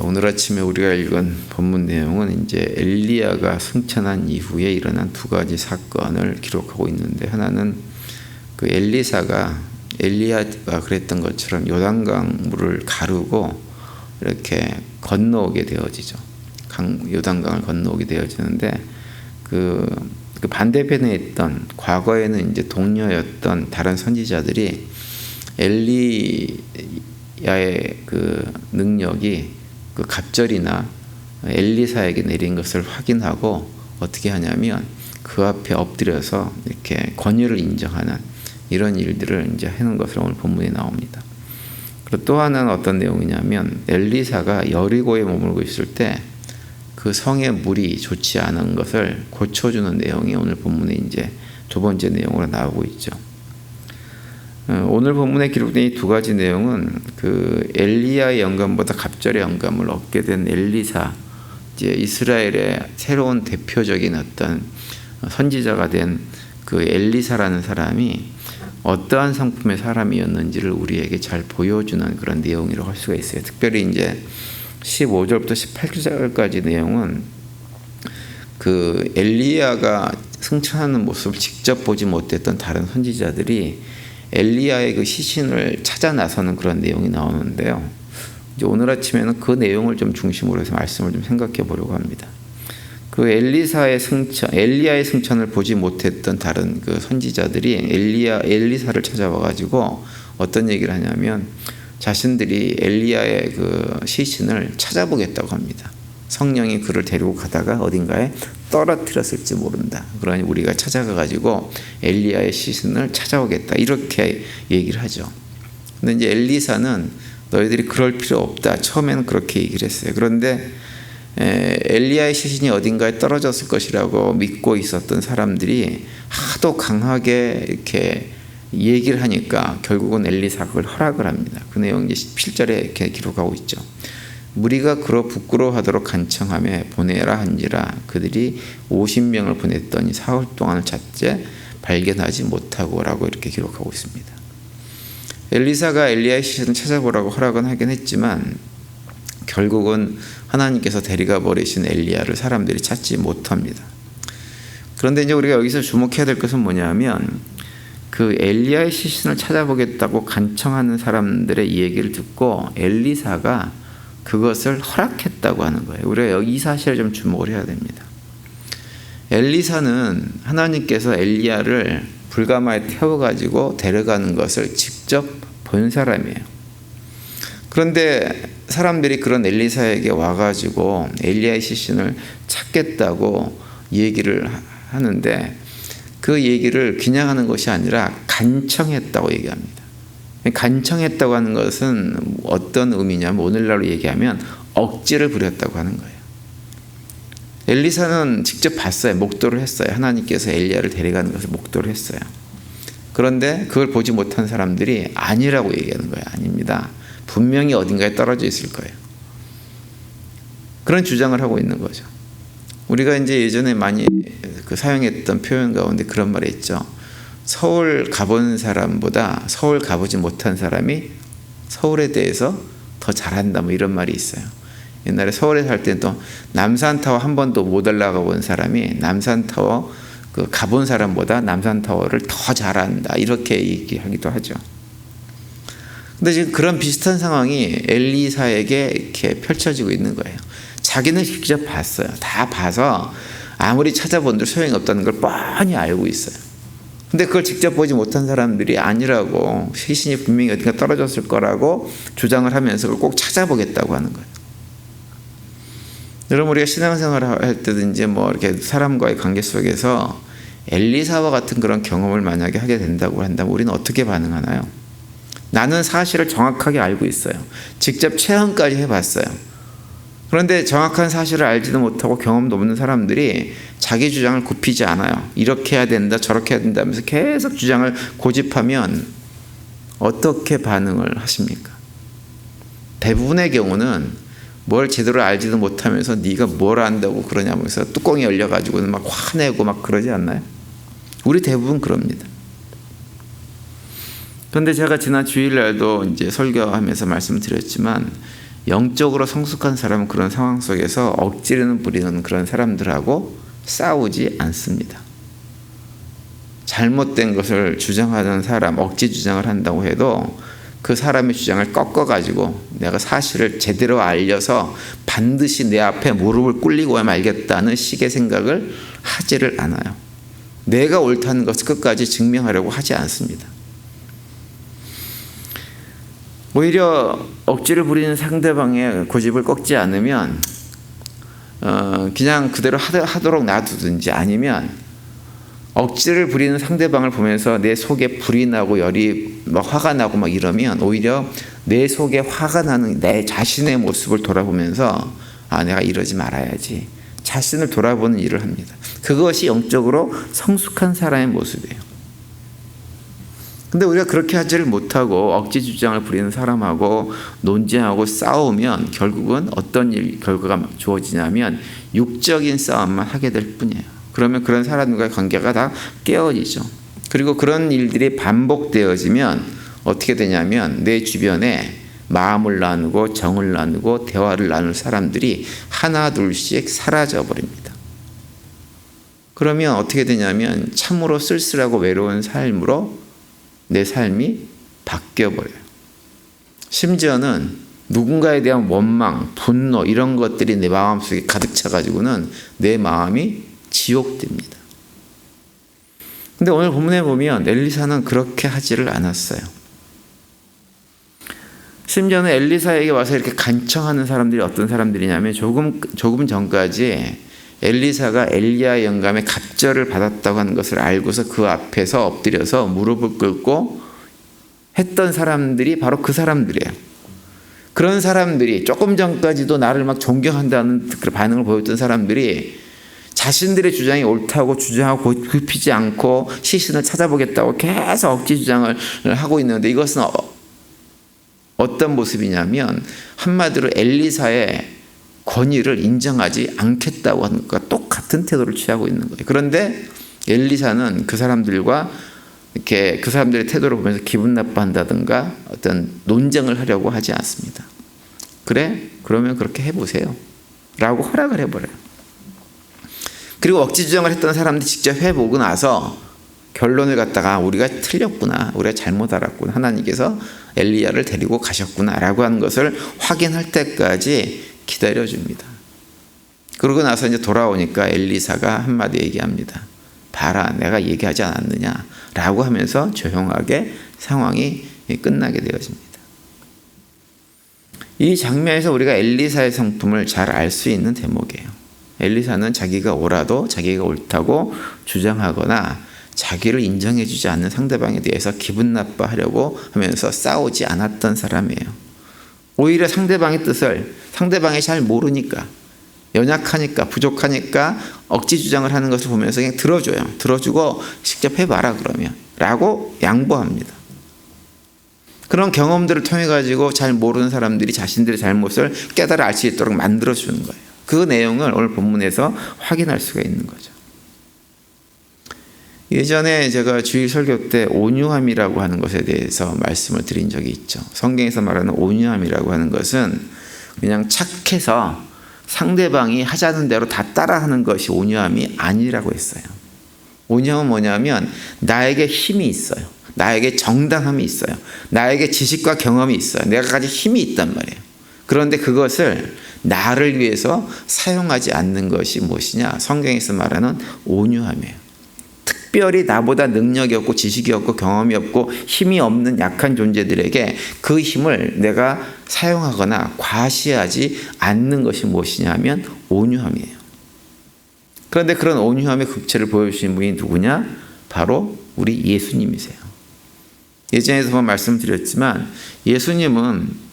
오늘 아침에 우리가 읽은 본문 내용은 이제 엘리야가 승천한 이후에 일어난 두 가지 사건을 기록하고 있는데, 하나는 그 엘리야가 그랬던 것처럼 요단강 물을 가르고 이렇게 건너오게 되어지죠. 요단강을 건너오게 되어지는데, 그 반대편에 있던, 과거에는 이제 동료였던 다른 선지자들이 엘리야의 그 능력이 그 갑절이나 엘리사에게 내린 것을 확인하고 어떻게 하냐면 그 앞에 엎드려서 이렇게 권위를 인정하는 이런 일들을 이제 하는 것으로 오늘 본문에 나옵니다. 그리고 또 하나는 어떤 내용이냐면, 엘리사가 여리고에 머물고 있을 때 그 성의 물이 좋지 않은 것을 고쳐주는 내용이 오늘 본문에 이제 두 번째 내용으로 나오고 있죠. 오늘 본문에 기록된 이 두 가지 내용은 그 엘리야의 영감보다 갑절의 영감을 얻게 된 엘리사, 이제 이스라엘의 새로운 대표적인 어떤 선지자가 된 그 엘리사라는 사람이 어떠한 성품의 사람이었는지를 우리에게 잘 보여주는 그런 내용이라고 할 수가 있어요. 특별히 이제 15절부터 18절까지 내용은 그 엘리야가 승천하는 모습을 직접 보지 못했던 다른 선지자들이 엘리야의 그 시신을 찾아 나서는 그런 내용이 나오는데요. 이제 오늘 아침에는 그 내용을 좀 중심으로 해서 말씀을 좀 생각해 보려고 합니다. 그 엘리야의 승천을 보지 못했던 다른 그 선지자들이 엘리사를 찾아와 가지고 어떤 얘기를 하냐면, 자신들이 엘리야의 그 시신을 찾아보겠다고 합니다. 성령이 그를 데리고 가다가 어딘가에 떨어뜨렸을지 모른다. 그러니 우리가 찾아가 가지고 엘리야의 시신을 찾아오겠다, 이렇게 얘기를 하죠. 근데 이제 엘리사는 너희들이 그럴 필요 없다, 처음에는 그렇게 얘기를 했어요. 그런데 엘리야의 시신이 어딘가에 떨어졌을 것이라고 믿고 있었던 사람들이 하도 강하게 이렇게 얘기를 하니까 결국은 엘리사가 그걸 허락을 합니다. 그 내용 이제 17절에 이렇게 기록하고 있죠. 무리가 그로 부끄러워하도록 간청하며 보내라 한지라 그들이 50명을 보냈더니 사흘 동안을 찾되 발견하지 못하고라고 이렇게 기록하고 있습니다. 엘리사가 엘리야의 시신을 찾아보라고 허락은 하긴 했지만 결국은 하나님께서 데려가 버리신 엘리야를 사람들이 찾지 못합니다. 그런데 이제 우리가 여기서 주목해야 될 것은 뭐냐면, 그 엘리야의 시신을 찾아보겠다고 간청하는 사람들의 이 얘기를 듣고 엘리사가 그것을 허락했다고 하는 거예요. 우리가 여기 이 사실에 좀 주목을 해야 됩니다. 엘리사는 하나님께서 엘리야를 불가마에 태워가지고 데려가는 것을 직접 본 사람이에요. 그런데 사람들이 그런 엘리사에게 와가지고 엘리야의 시신을 찾겠다고 얘기를 하는데, 그 얘기를 그냥 하는 것이 아니라 간청했다고 얘기합니다. 간청했다고 하는 것은 어떤 의미냐면, 오늘날로 얘기하면 억지를 부렸다고 하는 거예요. 엘리사는 직접 봤어요. 목도를 했어요. 하나님께서 엘리야를 데려가는 것을 목도를 했어요. 그런데 그걸 보지 못한 사람들이 아니라고 얘기하는 거예요. 아닙니다. 분명히 어딘가에 떨어져 있을 거예요. 그런 주장을 하고 있는 거죠. 우리가 이제 예전에 많이 사용했던 표현 가운데 그런 말이 있죠. 서울 가본 사람보다 서울 가보지 못한 사람이 서울에 대해서 더 잘한다, 뭐 이런 말이 있어요. 옛날에 서울에 살 때는 또 남산타워 한 번도 못 올라가 본 사람이 남산타워 가본 사람보다 남산타워를 더 잘한다, 이렇게 얘기하기도 하죠. 근데 지금 그런 비슷한 상황이 엘리사에게 이렇게 펼쳐지고 있는 거예요. 자기는 직접 봤어요. 다 봐서 아무리 찾아본들 소용이 없다는 걸 뻔히 알고 있어요. 근데 그걸 직접 보지 못한 사람들이 아니라고, 시신이 분명히 어딘가 떨어졌을 거라고 주장을 하면서 그걸 꼭 찾아보겠다고 하는 거예요. 여러분, 우리가 신앙생활을 할 때든지 뭐 이렇게 사람과의 관계 속에서 엘리사와 같은 그런 경험을 만약에 하게 된다고 한다면 우리는 어떻게 반응하나요? 나는 사실을 정확하게 알고 있어요. 직접 체험까지 해봤어요. 그런데 정확한 사실을 알지도 못하고 경험도 없는 사람들이 자기 주장을 굽히지 않아요. 이렇게 해야 된다, 저렇게 해야 된다 하면서 계속 주장을 고집하면 어떻게 반응을 하십니까? 대부분의 경우는 뭘 제대로 알지도 못하면서 네가 뭘 안다고 그러냐면서 뚜껑이 열려가지고는 막 화내고 막 그러지 않나요? 우리 대부분 그럽니다. 그런데 제가 지난 주일날도 이제 설교하면서 말씀드렸지만, 영적으로 성숙한 사람은 그런 상황 속에서 억지를 부리는 그런 사람들하고 싸우지 않습니다. 잘못된 것을 주장하는 사람, 억지 주장을 한다고 해도 그 사람의 주장을 꺾어가지고 내가 사실을 제대로 알려서 반드시 내 앞에 무릎을 꿇리고 말겠다는 식의 생각을 하지를 않아요. 내가 옳다는 것을 끝까지 증명하려고 하지 않습니다. 오히려 억지를 부리는 상대방의 고집을 꺾지 않으면 그냥 그대로 하도록 놔두든지, 아니면 억지를 부리는 상대방을 보면서 내 속에 불이 나고 열이 화가 나고 막 이러면 오히려 내 속에 화가 나는 내 자신의 모습을 돌아보면서 내가 이러지 말아야지, 자신을 돌아보는 일을 합니다. 그것이 영적으로 성숙한 사람의 모습이에요. 근데 우리가 그렇게 하지를 못하고 억지 주장을 부리는 사람하고 논쟁하고 싸우면 결국은 어떤 결과가 주어지냐면 육적인 싸움만 하게 될 뿐이에요. 그러면 그런 사람과의 관계가 다 깨어지죠. 그리고 그런 일들이 반복되어지면 어떻게 되냐면 내 주변에 마음을 나누고 정을 나누고 대화를 나눌 사람들이 하나 둘씩 사라져 버립니다. 그러면 어떻게 되냐면 참으로 쓸쓸하고 외로운 삶으로 내 삶이 바뀌어버려요. 심지어는 누군가에 대한 원망, 분노 이런 것들이 내 마음속에 가득 차가지고는 내 마음이 지옥됩니다. 근데 오늘 본문에 보면 엘리사는 그렇게 하지를 않았어요. 심지어는 엘리사에게 와서 이렇게 간청하는 사람들이 어떤 사람들이냐면 조금 전까지 엘리사가 엘리야 영감의 갑절을 받았다고 하는 것을 알고서 그 앞에서 엎드려서 무릎을 꿇고 했던 사람들이 바로 그 사람들이에요. 그런 사람들이 조금 전까지도 나를 막 존경한다는 반응을 보였던 사람들이 자신들의 주장이 옳다고 주장하고 굽히지 않고 시신을 찾아보겠다고 계속 억지 주장을 하고 있는데, 이것은 어떤 모습이냐면 한마디로 엘리사의 권위를 인정하지 않겠다고 하는 것과 똑같은 태도를 취하고 있는 거예요. 그런데 엘리사는 그 사람들과 이렇게 그 사람들의 태도를 보면서 기분 나빠한다든가 어떤 논쟁을 하려고 하지 않습니다. 그래? 그러면 그렇게 해보세요 라고 허락을 해버려요. 그리고 억지 주장을 했던 사람들이 직접 해보고 나서 결론을 갖다가 우리가 틀렸구나, 우리가 잘못 알았구나, 하나님께서 엘리야를 데리고 가셨구나 라고 하는 것을 확인할 때까지 기다려줍니다. 그러고 나서 이제 돌아오니까 엘리사가 한마디 얘기합니다. 봐라, 내가 얘기하지 않았느냐 라고 하면서 조용하게 상황이 끝나게 되어집니다. 이 장면에서 우리가 엘리사의 성품을 잘 알 수 있는 대목이에요. 엘리사는 자기가 옳아도 자기가 옳다고 주장하거나 자기를 인정해주지 않는 상대방에 대해서 기분 나빠하려고 하면서 싸우지 않았던 사람이에요. 오히려 상대방의 뜻을 상대방이 잘 모르니까, 연약하니까, 부족하니까 억지 주장을 하는 것을 보면서 그냥 들어줘요. 들어주고 직접 해봐라 그러면 라고 양보합니다. 그런 경험들을 통해 가지고 잘 모르는 사람들이 자신들의 잘못을 깨달아 알 수 있도록 만들어주는 거예요. 그 내용을 오늘 본문에서 확인할 수가 있는 거죠. 예전에 제가 주일 설교 때 온유함이라고 하는 것에 대해서 말씀을 드린 적이 있죠. 성경에서 말하는 온유함이라고 하는 것은 그냥 착해서 상대방이 하자는 대로 다 따라하는 것이 온유함이 아니라고 했어요. 온유함은 뭐냐면 나에게 힘이 있어요. 나에게 정당함이 있어요. 나에게 지식과 경험이 있어요. 내가 가진 힘이 있단 말이에요. 그런데 그것을 나를 위해서 사용하지 않는 것이 무엇이냐? 성경에서 말하는 온유함이에요. 특별히 나보다 능력이 없고 지식이 없고 경험이 없고 힘이 없는 약한 존재들에게 그 힘을 내가 사용하거나 과시하지 않는 것이 무엇이냐 하면 온유함이에요. 그런데 그런 온유함의 극치를 보여주신 분이 누구냐? 바로 우리 예수님이세요. 예전에도 한번 말씀드렸지만 예수님은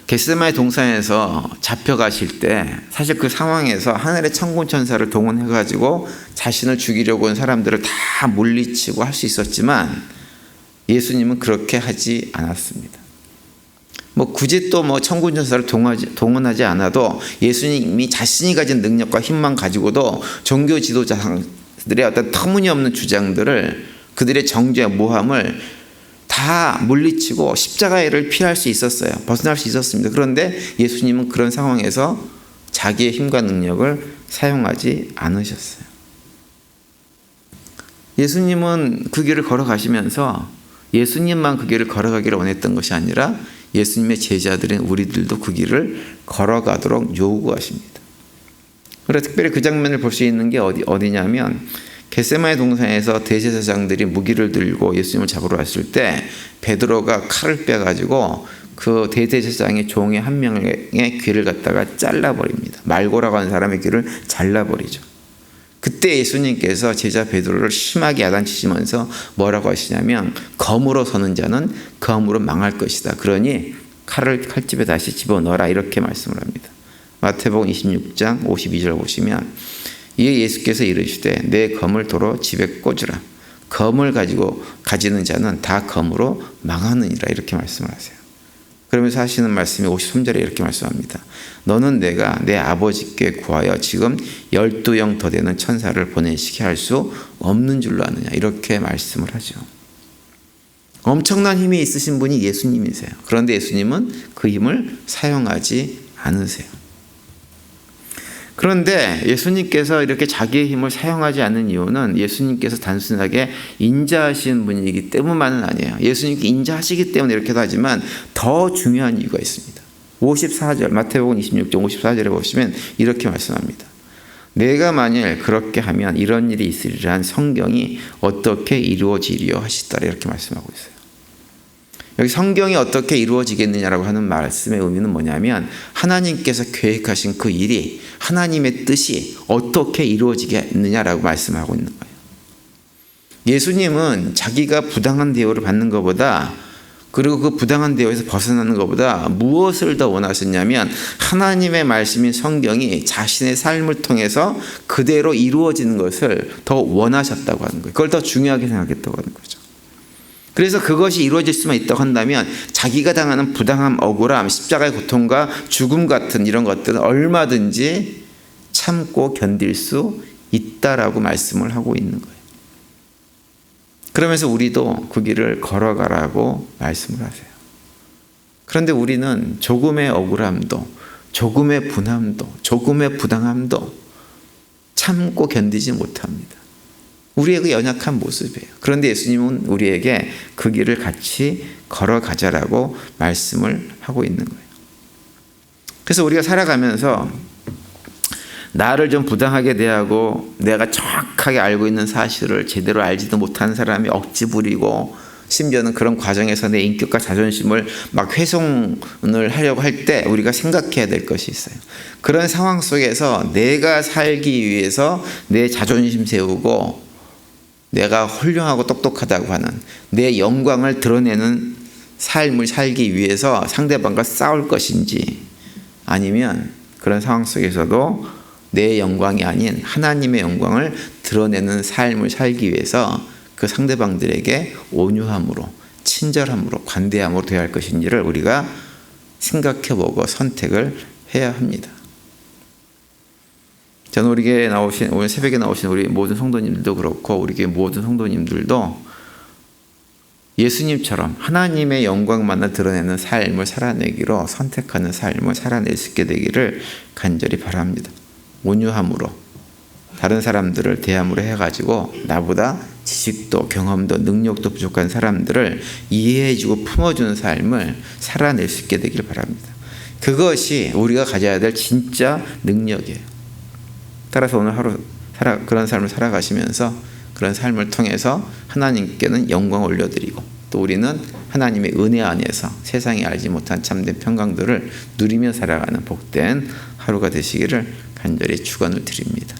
겟세마네 동산에서 잡혀가실 때 사실 그 상황에서 하늘의 천군 천사를 동원해가지고 자신을 죽이려고 온 사람들을 다 물리치고 할 수 있었지만 예수님은 그렇게 하지 않았습니다. 굳이 또 천군 천사를 동원하지 않아도 예수님이 자신이 가진 능력과 힘만 가지고도 종교 지도자들의 어떤 터무니없는 주장들을, 그들의 정죄 모함을 다 물리치고 십자가를 피할 수 있었어요. 벗어날 수 있었습니다. 그런데 예수님은 그런 상황에서 자기의 힘과 능력을 사용하지 않으셨어요. 예수님은 그 길을 걸어가시면서 예수님만 그 길을 걸어가기를 원했던 것이 아니라 예수님의 제자들인 우리들도 그 길을 걸어가도록 요구하십니다. 그래서 특별히 그 장면을 볼 수 있는 게 어디냐면 겟세마네 동산에서 대제사장들이 무기를 들고 예수님을 잡으러 왔을 때 베드로가 칼을 빼가지고 그 대제사장의 종의 한 명의 귀를 갖다가 잘라버립니다. 말고라고 하는 사람의 귀를 잘라버리죠. 그때 예수님께서 제자 베드로를 심하게 야단치시면서 뭐라고 하시냐면 검으로 서는 자는 검으로 망할 것이다. 그러니 칼을 칼집에 다시 집어넣어라 이렇게 말씀을 합니다. 마태복음 26장 52절 보시면 이에 예수께서 이르시되 내 검을 도로 집에 꽂으라. 검을 가지는 자는 다 검으로 망하느니라 이렇게 말씀을 하세요. 그러면서 하시는 말씀이 53절에 이렇게 말씀합니다. 너는 내가 내 아버지께 구하여 지금 12영 더 되는 천사를 보내시게 할 수 없는 줄로 아느냐 이렇게 말씀을 하죠. 엄청난 힘이 있으신 분이 예수님이세요. 그런데 예수님은 그 힘을 사용하지 않으세요. 그런데 예수님께서 이렇게 자기의 힘을 사용하지 않는 이유는 예수님께서 단순하게 인자하신 분이기 때문만은 아니에요. 예수님께 인자하시기 때문에 이렇게도 하지만 더 중요한 이유가 있습니다. 54절 마태복음 26장 54절에 보시면 이렇게 말씀합니다. 내가 만일 그렇게 하면 이런 일이 있으리란 성경이 어떻게 이루어지리요 하시더라 이렇게 말씀하고 있어요. 여기 성경이 어떻게 이루어지겠느냐라고 하는 말씀의 의미는 뭐냐면 하나님께서 계획하신 그 일이 하나님의 뜻이 어떻게 이루어지겠느냐라고 말씀하고 있는 거예요. 예수님은 자기가 부당한 대우를 받는 것보다 그리고 그 부당한 대우에서 벗어나는 것보다 무엇을 더 원하셨냐면 하나님의 말씀인 성경이 자신의 삶을 통해서 그대로 이루어지는 것을 더 원하셨다고 하는 거예요. 그걸 더 중요하게 생각했다고 하는 거죠. 그래서 그것이 이루어질 수만 있다고 한다면 자기가 당하는 부당함, 억울함, 십자가의 고통과 죽음 같은 이런 것들은 얼마든지 참고 견딜 수 있다라고 말씀을 하고 있는 거예요. 그러면서 우리도 그 길을 걸어가라고 말씀을 하세요. 그런데 우리는 조금의 억울함도, 조금의 분함도, 조금의 부당함도 참고 견디지 못합니다. 우리의 그 연약한 모습이에요. 그런데 예수님은 우리에게 그 길을 같이 걸어가자라고 말씀을 하고 있는 거예요. 그래서 우리가 살아가면서 나를 좀 부당하게 대하고 내가 정확하게 알고 있는 사실을 제대로 알지도 못하는 사람이 억지 부리고 심지어는 그런 과정에서 내 인격과 자존심을 막 훼손을 하려고 할 때 우리가 생각해야 될 것이 있어요. 그런 상황 속에서 내가 살기 위해서 내 자존심 세우고 내가 훌륭하고 똑똑하다고 하는 내 영광을 드러내는 삶을 살기 위해서 상대방과 싸울 것인지 아니면 그런 상황 속에서도 내 영광이 아닌 하나님의 영광을 드러내는 삶을 살기 위해서 그 상대방들에게 온유함으로 친절함으로 관대함으로 대할 것인지를 우리가 생각해보고 선택을 해야 합니다. 저는 우리 교회에 나오신 오늘 새벽에 나오신 우리 모든 성도님들도 그렇고 우리 교회 모든 성도님들도 예수님처럼 하나님의 영광만을 드러내는 삶을 살아내기로 선택하는 삶을 살아낼 수 있게 되기를 간절히 바랍니다. 온유함으로 다른 사람들을 대함으로 해가지고 나보다 지식도 경험도 능력도 부족한 사람들을 이해해주고 품어주는 삶을 살아낼 수 있게 되기를 바랍니다. 그것이 우리가 가져야 될 진짜 능력이에요. 따라서 오늘 하루 그런 삶을 살아가시면서 그런 삶을 통해서 하나님께는 영광을 올려드리고 또 우리는 하나님의 은혜 안에서 세상이 알지 못한 참된 평강들을 누리며 살아가는 복된 하루가 되시기를 간절히 축원을 드립니다.